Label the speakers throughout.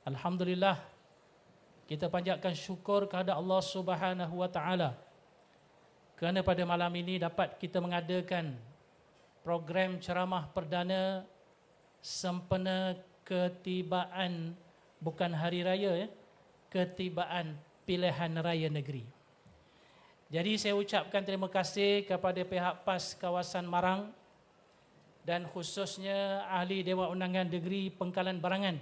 Speaker 1: Alhamdulillah, kita panjatkan syukur kepada Allah Subhanahu wa taala kerana pada malam ini dapat kita mengadakan program ceramah perdana sempena ketibaan, bukan hari raya ya, ketibaan pilihan raya negeri. Jadi saya ucapkan terima kasih kepada pihak PAS kawasan Marang dan khususnya ahli Dewan Undangan Negeri Pengkalan Barangan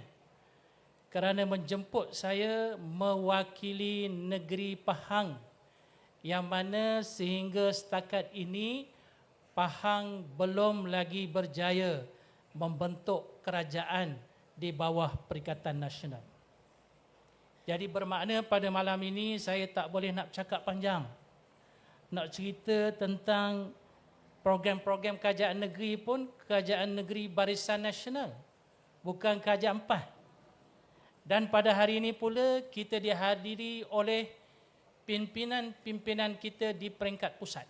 Speaker 1: kerana menjemput saya mewakili negeri Pahang, yang mana sehingga setakat ini Pahang belum lagi berjaya membentuk kerajaan di bawah Perikatan Nasional. Jadi bermakna pada malam ini saya tak boleh nak cakap panjang, nak cerita tentang program-program kerajaan negeri pun kerajaan negeri Barisan Nasional, bukan kerajaan PAS. Dan pada hari ini pula kita dihadiri oleh pimpinan-pimpinan kita di peringkat pusat.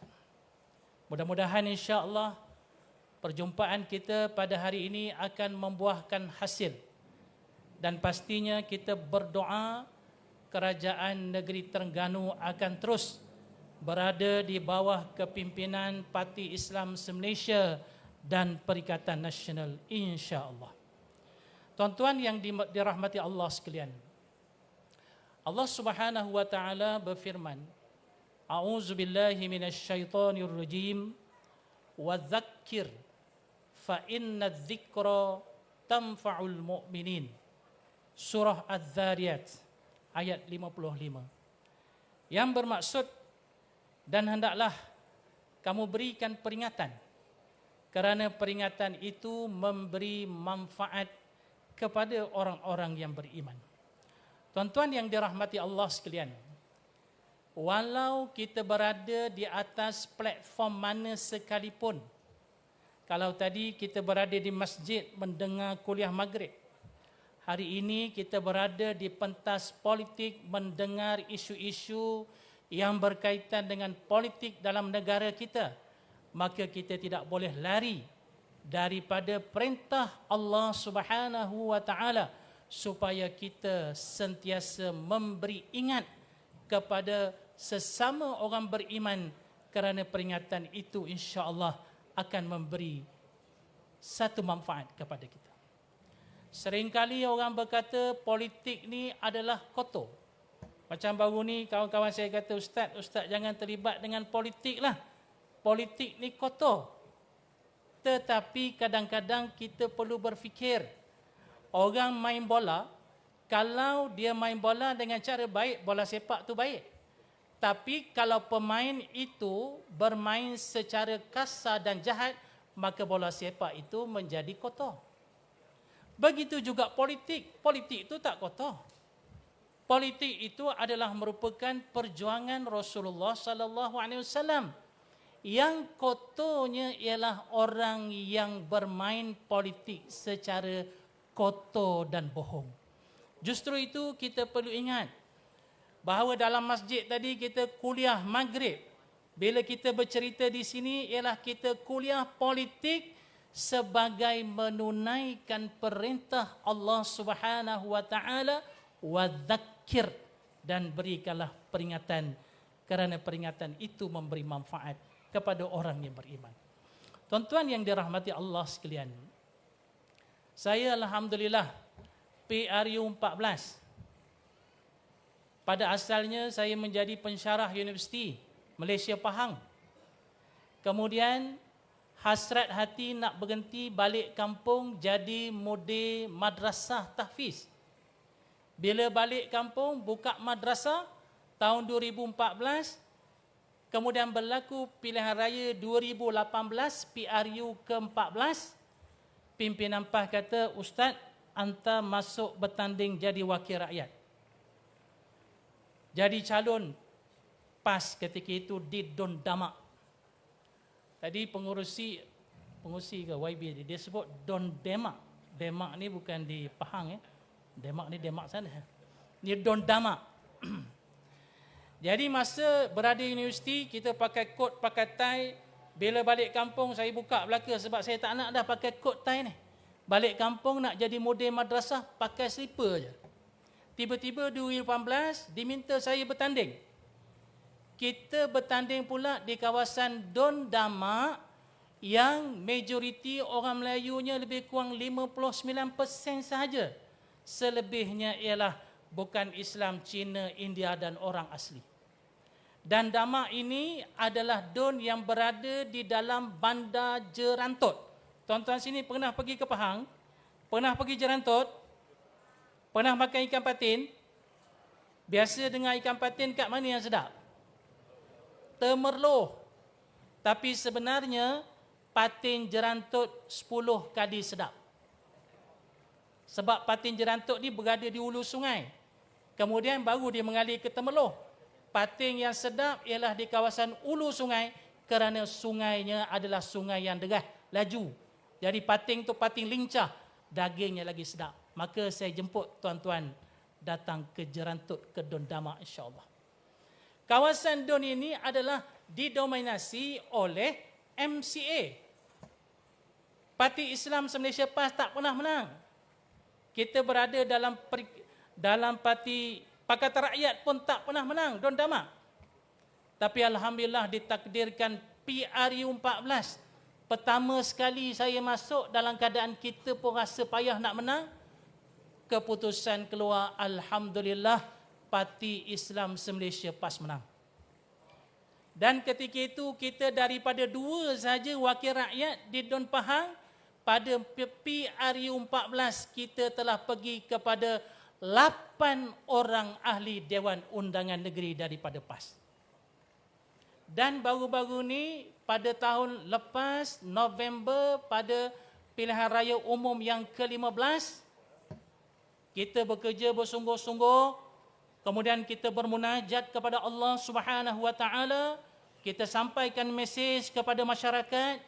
Speaker 1: Mudah-mudahan insya-Allah perjumpaan kita pada hari ini akan membuahkan hasil. Dan pastinya kita berdoa kerajaan negeri Terengganu akan terus berada di bawah kepimpinan Parti Islam Se-Malaysia dan Perikatan Nasional insya-Allah. Tuan-tuan yang dirahmati Allah sekalian, Allah Subhanahu wa taala berfirman, A'udzubillahi minasyaitonir rajim, wa dzakkir fa inna dzikra tanfa'ul mu'minin. Surah Az-Zariyat ayat 55. Yang bermaksud, dan hendaklah kamu berikan peringatan, kerana peringatan itu memberi manfaat kepada orang-orang yang beriman. Tuan-tuan yang dirahmati Allah sekalian, walau kita berada di atas platform mana sekalipun, kalau tadi kita berada di masjid mendengar kuliah maghrib, hari ini kita berada di pentas politik mendengar isu-isu yang berkaitan dengan politik dalam negara kita, maka kita tidak boleh lari daripada perintah Allah Subhanahu wa taala supaya kita sentiasa memberi ingat kepada sesama orang beriman, kerana peringatan itu insya-Allah akan memberi satu manfaat kepada kita. Seringkali orang berkata politik ni adalah kotor. Macam baru ni kawan-kawan saya kata, Ustaz jangan terlibat dengan politik lah, politik ni kotor. Tetapi kadang-kadang kita perlu berfikir, orang main bola, kalau dia main bola dengan cara baik, bola sepak tu baik. Tapi kalau pemain itu bermain secara kasar dan jahat, maka bola sepak itu menjadi kotor. Begitu juga politik. Politik itu tak kotor. Politik itu adalah merupakan perjuangan Rasulullah sallallahu alaihi wasallam. Yang kotornya ialah orang yang bermain politik secara kotor dan bohong. Justru itu kita perlu ingat bahawa dalam masjid tadi kita kuliah maghrib. Bila kita bercerita di sini ialah kita kuliah politik sebagai menunaikan perintah Allah Subhanahu wa taala, wa dzakkir, dan berikanlah peringatan, kerana peringatan itu memberi manfaat kepada orang yang beriman. Tuan-tuan yang dirahmati Allah sekalian, saya alhamdulillah PRU 14. Pada asalnya saya menjadi pensyarah Universiti Malaysia Pahang. Kemudian hasrat hati nak berhenti balik kampung jadi mudir madrasah tahfiz. Bila balik kampung buka madrasah tahun 2014, kemudian berlaku pilihan raya 2018 PRU ke-14. Pimpinan PAS kata, Ustaz, anta masuk bertanding jadi wakil rakyat. Jadi calon PAS ketika itu di Don Damak. Tadi pengurusi ke YB dia sebut Don Demak. Demak ni bukan di Pahang ya. Demak ni Demak sana. Ni Don Damak. Jadi masa berada di universiti, kita pakai kot, pakai tie. Bila balik kampung, saya buka belaka sebab saya tak nak dah pakai kot tie ni. Balik kampung nak jadi model madrasah, pakai slipper je. Tiba-tiba 2018 diminta saya bertanding. Kita bertanding pula di kawasan Don Damak yang majoriti orang Melayunya lebih kurang 59% sahaja. Selebihnya ialah bukan Islam, Cina, India dan orang asli. Dan Damak ini adalah Don yang berada di dalam Bandar Jerantut. Tuan-tuan sini pernah pergi ke Pahang? Pernah pergi Jerantut? Pernah makan ikan patin? Biasa dengar ikan patin kat mana yang sedap? Temerloh. Tapi sebenarnya patin Jerantut 10 kali sedap. Sebab patin Jerantut ni berada di hulu sungai. Kemudian baru dia mengalir ke Temerloh. Patin yang sedap ialah di kawasan hulu sungai kerana sungainya adalah sungai yang deras, laju. Jadi patin tu patin lincah, dagingnya lagi sedap. Maka saya jemput tuan-tuan datang ke Jerantut, ke Don Damak insya-Allah. Kawasan Don ini adalah didominasi oleh MCA. Parti Islam se-Malaysia PAS tak pernah menang. Kita berada dalam parti Pakatan Rakyat pun tak pernah menang Don Damak. Tapi alhamdulillah ditakdirkan PRU 14. Pertama sekali saya masuk dalam keadaan kita pun rasa payah nak menang. Keputusan keluar, alhamdulillah Parti Islam se-Malaysia PAS menang. Dan ketika itu kita daripada 2 saja wakil rakyat di Don Pahang, pada PRU 14 kita telah pergi kepada 8 orang ahli Dewan Undangan Negeri daripada PAS. Dan baru-baru ni pada tahun lepas November pada pilihan raya umum yang ke-15, kita bekerja bersungguh-sungguh. Kemudian kita bermunajat kepada Allah Subhanahu Wa Taala, kita sampaikan mesej kepada masyarakat,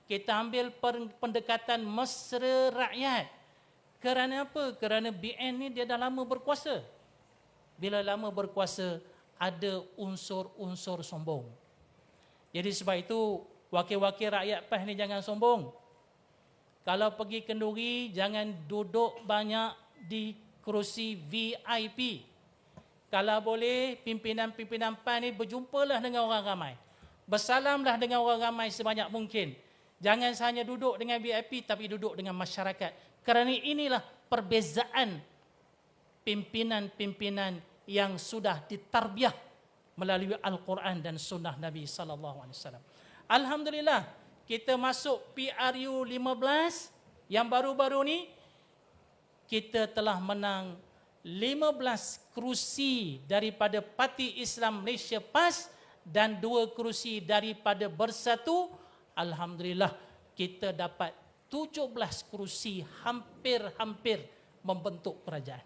Speaker 1: kita ambil pendekatan mesra rakyat. Kerana apa? Kerana BN ni dia dah lama berkuasa. Bila lama berkuasa, ada unsur-unsur sombong. Jadi sebab itu, wakil-wakil rakyat PAS ni jangan sombong. Kalau pergi kenduri, jangan duduk banyak di kerusi VIP. Kalau boleh, pimpinan-pimpinan PAS ni berjumpalah dengan orang ramai. Bersalamlah dengan orang ramai sebanyak mungkin. Jangan hanya duduk dengan VIP, tapi duduk dengan masyarakat. Kerana inilah perbezaan pimpinan-pimpinan yang sudah ditarbiah melalui Al-Quran dan Sunnah Nabi SAW. Alhamdulillah, kita masuk PRU 15 yang baru-baru ni, kita telah menang 15 kerusi daripada Parti Islam Malaysia PAS dan 2 kerusi daripada Bersatu. Alhamdulillah, kita dapat 17 kerusi, hampir-hampir membentuk kerajaan.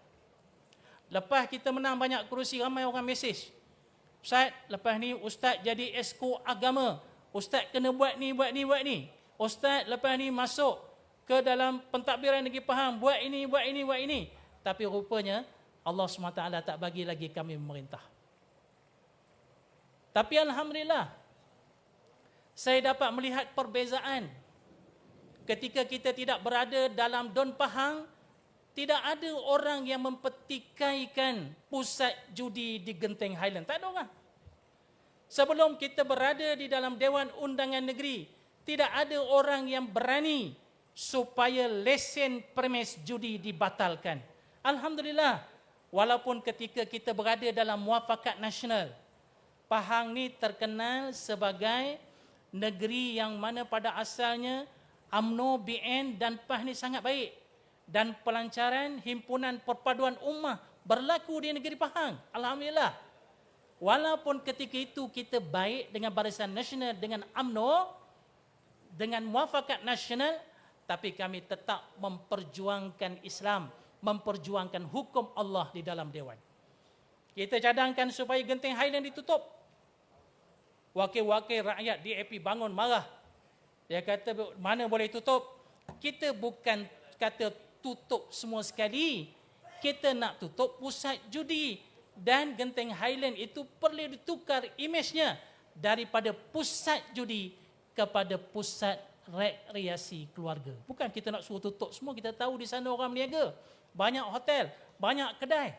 Speaker 1: Lepas kita menang banyak kerusi, ramai orang mesej, Ustaz, lepas ni Ustaz jadi esko agama. Ustaz kena buat ni, buat ni, buat ni. Ustaz lepas ni masuk ke dalam pentadbiran negeri Pahang, buat ini, buat ini, buat ini. Tapi rupanya Allah SWT tak bagi lagi kami memerintah. Tapi alhamdulillah, saya dapat melihat perbezaan. Ketika kita tidak berada dalam Don Pahang, tidak ada orang yang mempertikaikan pusat judi di Genting Highland. Tak ada orang. Sebelum kita berada di dalam Dewan Undangan Negeri, tidak ada orang yang berani supaya lesen premis judi dibatalkan. Alhamdulillah, walaupun ketika kita berada dalam muafakat nasional, Pahang ni terkenal sebagai negeri yang mana pada asalnya UMNO, BN dan PAS ni sangat baik. Dan pelancaran himpunan perpaduan ummah berlaku di negeri Pahang. Alhamdulillah. Walaupun ketika itu kita baik dengan Barisan Nasional, dengan UMNO, dengan muafakat nasional, tapi kami tetap memperjuangkan Islam, memperjuangkan hukum Allah di dalam Dewan. Kita cadangkan supaya Genting Highland ditutup. Wakil-wakil rakyat DAP bangun marah. Dia kata, mana boleh tutup? Kita bukan kata tutup semua sekali. Kita nak tutup pusat judi. Dan Genting Highland itu perlu ditukar imejnya daripada pusat judi kepada pusat rekreasi keluarga. Bukan kita nak suruh tutup semua. Kita tahu di sana orang berniaga. Banyak hotel, banyak kedai.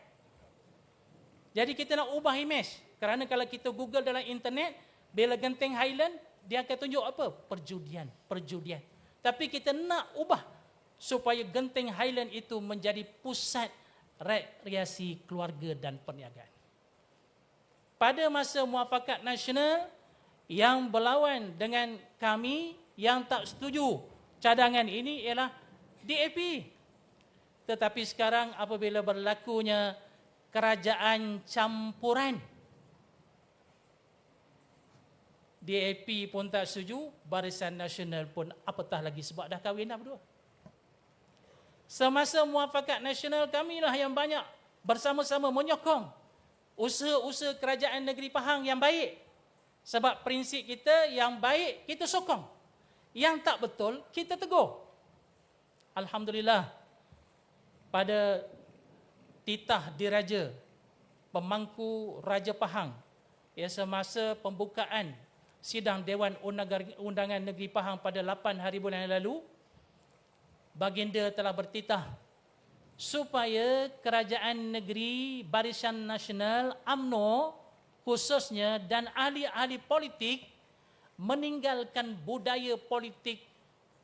Speaker 1: Jadi kita nak ubah imej. Kerana kalau kita Google dalam internet, bila Genting Highland, dia akan tunjuk apa? Perjudian. Tapi kita nak ubah supaya Genting Highland itu menjadi pusat rekreasi keluarga dan perniagaan. Pada masa Muafakat Nasional, yang berlawan dengan kami yang tak setuju cadangan ini ialah DAP. Tetapi sekarang apabila berlakunya kerajaan campuran, DAP pun tak setuju, Barisan Nasional pun apatah lagi sebab dah kahwin dah berdua. Semasa Muafakat Nasional, kamilah yang banyak bersama-sama menyokong usaha-usaha kerajaan negeri Pahang yang baik. Sebab prinsip kita yang baik kita sokong. Yang tak betul kita tegur. Alhamdulillah, pada titah diraja pemangku Raja Pahang, semasa pembukaan sidang Dewan Undangan Negeri Pahang pada 8 hari bulan yang lalu, baginda telah bertitah supaya kerajaan negeri, Barisan Nasional, UMNO khususnya dan ahli-ahli politik meninggalkan budaya politik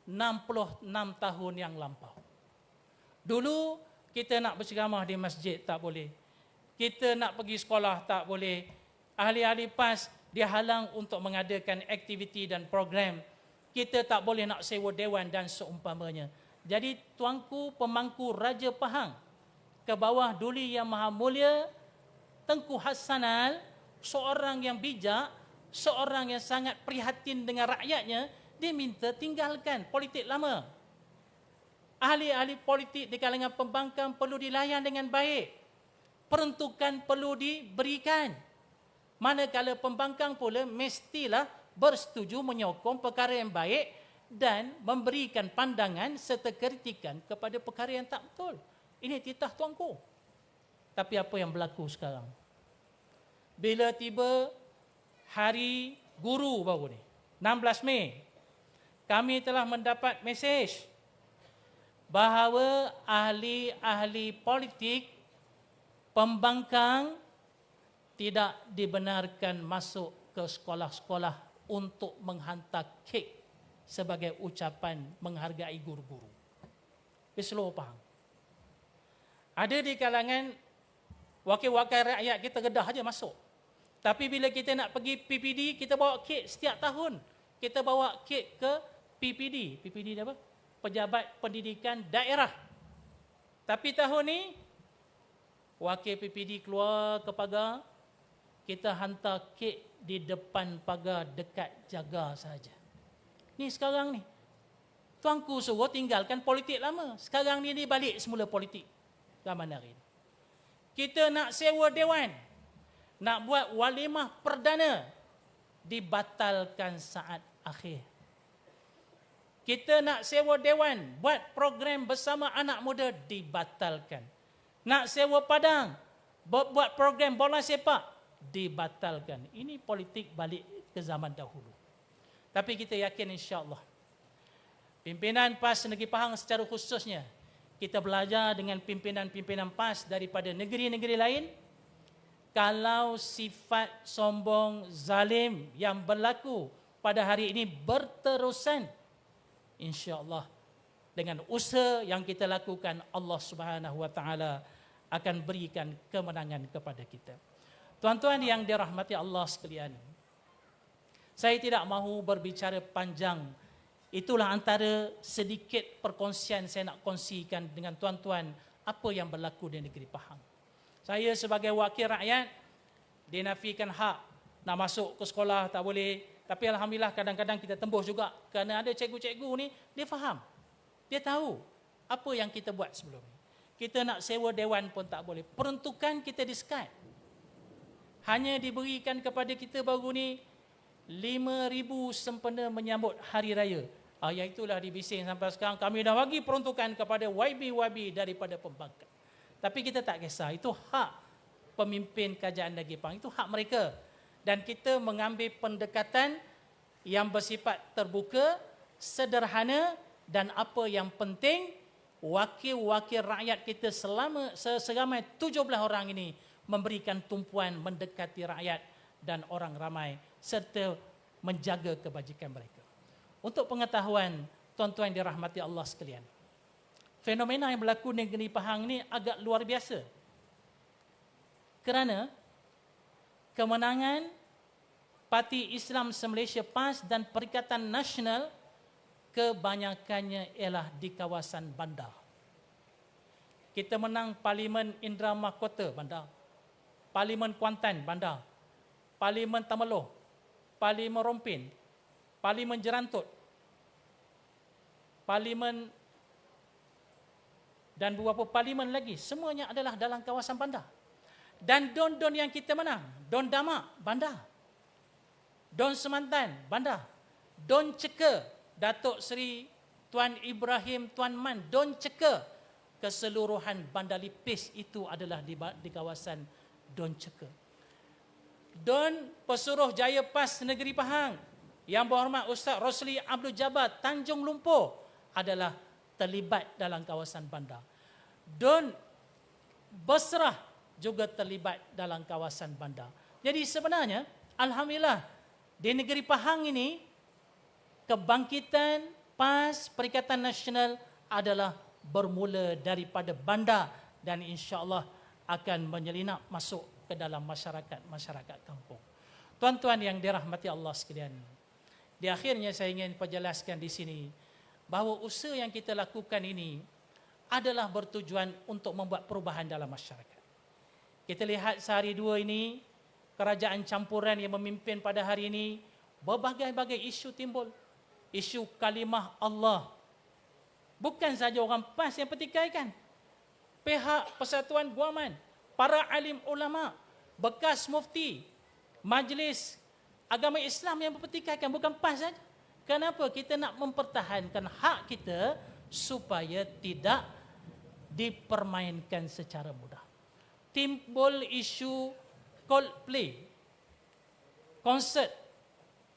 Speaker 1: 66 tahun yang lampau. Dulu kita nak berceramah di masjid tak boleh. Kita nak pergi sekolah tak boleh. Ahli-ahli PAS dihalang untuk mengadakan aktiviti dan program. Kita tak boleh nak sewa dewan dan seumpamanya. Jadi tuanku pemangku Raja Pahang ke bawah Duli Yang Maha Mulia Tengku Hassanal, seorang yang bijak, seorang yang sangat prihatin dengan rakyatnya, dia minta tinggalkan politik lama. Ahli-ahli politik di kalangan pembangkang perlu dilayan dengan baik. Peruntukan perlu diberikan. Manakala pembangkang pula mestilah bersetuju menyokong perkara yang baik dan memberikan pandangan serta kritikan kepada perkara yang tak betul. Ini titah tuanku. Tapi apa yang berlaku sekarang? Bila tiba hari guru baru ni, 16 Mei, kami telah mendapat mesej bahawa ahli-ahli politik pembangkang tidak dibenarkan masuk ke sekolah-sekolah untuk menghantar kek sebagai ucapan menghargai guru-guru. Di seluruh Pahang. Ada di kalangan wakil-wakil rakyat kita Kedah aja masuk. Tapi bila kita nak pergi PPD, kita bawa kek setiap tahun. Kita bawa kek ke PPD. PPD apa? Pejabat Pendidikan Daerah. Tapi tahun ni, wakil PPD keluar ke pagar, kita hantar kek di depan pagar dekat jaga saja. Ni sekarang ni. Tuanku suruh tinggalkan politik lama. Sekarang ni balik semula politik. Zaman hari ni. Kita nak sewa dewan. Nak buat walimah perdana. Dibatalkan saat akhir. Kita nak sewa dewan. Buat program bersama anak muda. Dibatalkan. Nak sewa padang. Buat program bola sepak. Dibatalkan. Ini politik balik ke zaman dahulu. Tapi kita yakin insya-Allah pimpinan PAS Negeri Pahang secara khususnya, kita belajar dengan pimpinan-pimpinan PAS daripada negeri-negeri lain. Kalau sifat sombong, zalim yang berlaku pada hari ini berterusan, insya-Allah dengan usaha yang kita lakukan, Allah Subhanahu Wa Taala akan berikan kemenangan kepada kita. Tuan-tuan yang dirahmati Allah sekalian, saya tidak mahu berbicara panjang. Itulah antara sedikit perkongsian saya nak kongsikan dengan tuan-tuan apa yang berlaku di negeri Pahang. Saya sebagai wakil rakyat dinafikan hak nak masuk ke sekolah tak boleh. Tapi alhamdulillah kadang-kadang kita tembus juga kerana ada cikgu-cikgu ni dia faham. Dia tahu apa yang kita buat sebelum ni. Kita nak sewa dewan pun tak boleh. Peruntukan kita diskat. Hanya diberikan kepada kita baru ni 5,000 sempena menyambut hari raya. Yang itulah dibising sampai sekarang kami dah bagi peruntukan kepada YB daripada pembangkang. Tapi kita tak kisah, itu hak pemimpin kerajaan negeri Pahang, itu hak mereka. Dan kita mengambil pendekatan yang bersifat terbuka, sederhana dan apa yang penting wakil-wakil rakyat kita seramai 17 orang ini memberikan tumpuan mendekati rakyat dan orang ramai serta menjaga kebajikan mereka. Untuk pengetahuan tuan-tuan yang dirahmati Allah sekalian, fenomena yang berlaku di negeri Pahang ni agak luar biasa. Kerana kemenangan Parti Islam se-Malaysia PAS dan Perikatan Nasional kebanyakannya ialah di kawasan bandar. Kita menang Parlimen Indra Mahkota bandar, Parlimen Kuantan bandar, Parlimen Tameloh, Parlimen Rompin, Parlimen Jerantut, Parlimen dan beberapa parlimen lagi, semuanya adalah dalam kawasan bandar. Dan don-don yang kita menang, Don Damak bandar, Don Semantan bandar, Don Ceka Datuk Seri Tuan Ibrahim Tuan Man, Don Ceka, keseluruhan Bandar Lipis itu adalah di kawasan Don Ceka. Don Pesuruh Jaya PAS Negeri Pahang, Yang Berhormat Ustaz Rosli Abdul Jabbar Tanjung Lumpur adalah terlibat dalam kawasan bandar. Don Basrah juga terlibat dalam kawasan bandar. Jadi sebenarnya, alhamdulillah, di negeri Pahang ini, kebangkitan PAS Perikatan Nasional adalah bermula daripada bandar dan insya-Allah akan menyelinap masuk ke dalam masyarakat kampung. Tuan-tuan yang dirahmati Allah sekalian, di akhirnya saya ingin perjelaskan di sini bahawa usaha yang kita lakukan ini adalah bertujuan untuk membuat perubahan dalam masyarakat. Kita lihat sehari dua ini, kerajaan campuran yang memimpin pada hari ini, berbagai-bagai isu timbul. Isu kalimah Allah. Bukan saja orang PAS yang pertikaikan. Pihak Persatuan Guaman, para alim ulama, bekas mufti, majlis agama Islam yang berpertikaikan, bukan PAS saja. Kenapa kita nak mempertahankan hak kita supaya tidak dipermainkan secara mudah? Timbul isu Coldplay, konsert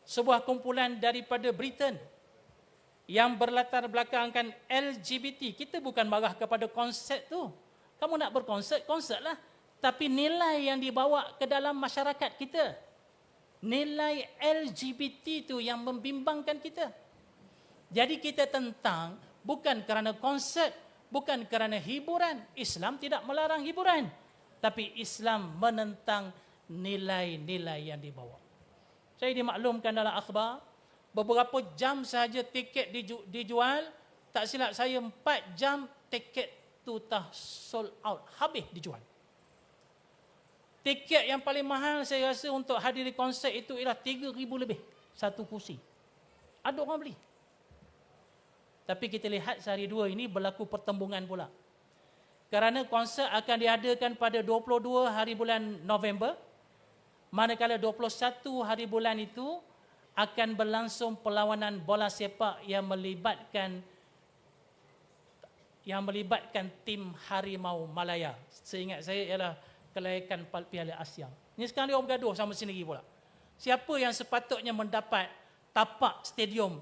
Speaker 1: sebuah kumpulan daripada Britain yang berlatar belakangkan LGBT. Kita bukan marah kepada konsert tu. Kamu nak berkonsert, konsertlah. Tapi nilai yang dibawa ke dalam masyarakat kita, nilai LGBT tu yang membimbangkan kita. Jadi kita tentang bukan kerana konsert, bukan kerana hiburan. Islam tidak melarang hiburan, tapi Islam menentang nilai-nilai yang dibawa. Saya dimaklumkan dalam akhbar, beberapa jam sahaja tiket dijual. Tak silap saya 4 jam tiket tu dah sold out, habis dijual. Tiket yang paling mahal saya rasa untuk hadiri konsert itu ialah 3,000 lebih satu kursi. Ada orang beli. Tapi kita lihat sehari dua ini berlaku pertembungan pula. Kerana konsert akan diadakan pada 22 hari bulan November, manakala 21 hari bulan itu akan berlangsung perlawanan bola sepak yang melibatkan tim Harimau Malaya. Seingat saya ialah kelayakan Piala Asia. Ini sekarang dia bergaduh sama sendiri pula. Siapa yang sepatutnya mendapat tapak stadium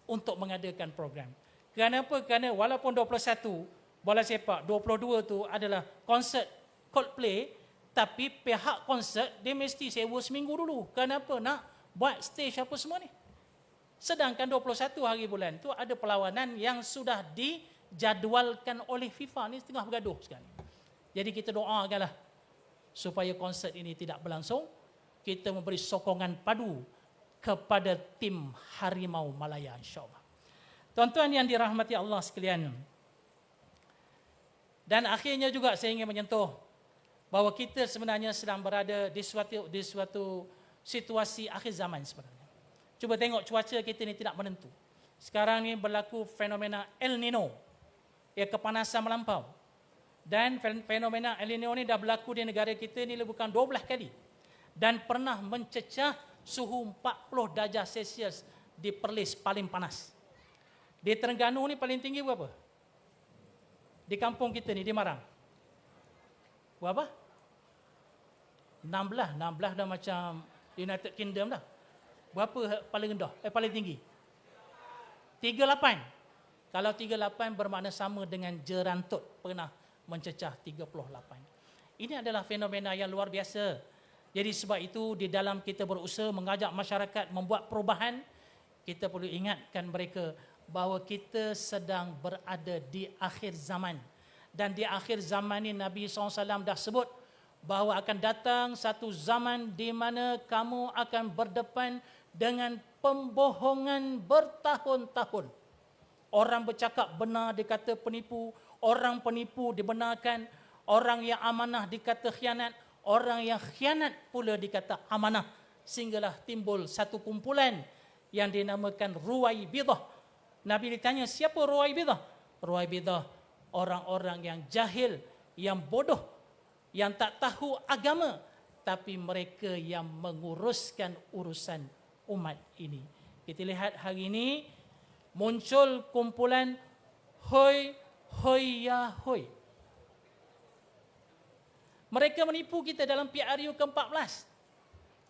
Speaker 1: untuk mengadakan program? Kenapa? Kerana walaupun 21 bola sepak, 22 tu adalah konsert Coldplay, tapi pihak konsert dia mesti sewa seminggu dulu. Kenapa? Nak buat stage apa semua ni. Sedangkan 21 hari bulan tu ada perlawanan yang sudah dijadualkan oleh FIFA. Ni tengah bergaduh sekarang. Jadi kita doakanlah supaya konsert ini tidak berlangsung. Kita memberi sokongan padu kepada tim Harimau Malaya, insya-Allah. Tuan-tuan yang dirahmati Allah sekalian, dan akhirnya juga saya ingin menyentuh bahawa kita sebenarnya sedang berada di suatu situasi akhir zaman sebenarnya. Cuba tengok cuaca kita ni tidak menentu. Sekarang ni berlaku fenomena El Nino, kepanasan melampau. Dan fenomena El Nino ni dah berlaku di negara kita ni bukan 12 kali. Dan pernah mencecah suhu 40 darjah Celsius di Perlis paling panas. Di Terengganu ni paling tinggi berapa? Di kampung kita ni, di Marang. Berapa? 16 dah macam United Kingdom dah. Berapa paling rendah? Paling tinggi? 38. Kalau 38 bermakna sama dengan Jerantut pernah mencecah 38. Ini adalah fenomena yang luar biasa. Jadi sebab itu di dalam kita berusaha mengajak masyarakat membuat perubahan, kita perlu ingatkan mereka bahawa kita sedang berada di akhir zaman. Dan di akhir zaman ini Nabi SAW dah sebut bahawa akan datang satu zaman di mana kamu akan berdepan dengan pembohongan bertahun-tahun. Orang bercakap benar dikata penipu, orang penipu dibenarkan, orang yang amanah dikata khianat, orang yang khianat pula dikata amanah. Sehinggalah timbul satu kumpulan yang dinamakan Ruwaibidah. Nabi ditanya, siapa Ruwaibidah? Ruwaibidah, orang-orang yang jahil, yang bodoh, yang tak tahu agama, tapi mereka yang menguruskan urusan umat ini. Kita lihat hari ini muncul kumpulan hoi hoi ya hoi. Mereka menipu kita dalam PRU ke-14.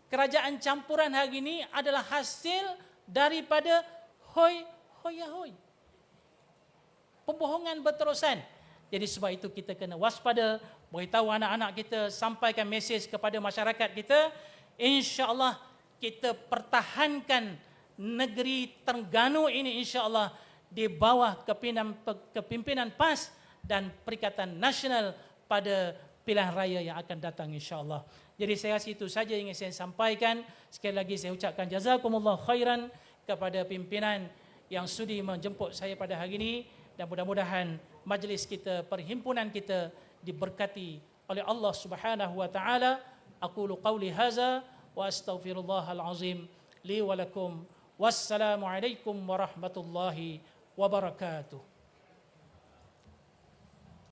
Speaker 1: Kerajaan campuran hari ini adalah hasil daripada hoi hoi ya hoi. Pembohongan berterusan. Jadi sebab itu kita kena waspada, beritahu anak-anak kita, sampaikan mesej kepada masyarakat kita. InsyaAllah kita pertahankan negeri Terengganu ini insya-Allah di bawah kepimpinan PAS dan Perikatan Nasional pada pilihan raya yang akan datang insya-Allah. Jadi saya rasa itu saja yang ingin saya sampaikan. Sekali lagi saya ucapkan jazakumullah khairan kepada pimpinan yang sudi menjemput saya pada hari ini, dan mudah-mudahan majlis kita, perhimpunan kita diberkati oleh Allah Subhanahu wa taala. Aqulu qauli hadza wa astaghfirullahal azim li wa lakum. Wassalamualaikum warahmatullahi wabarakatuh.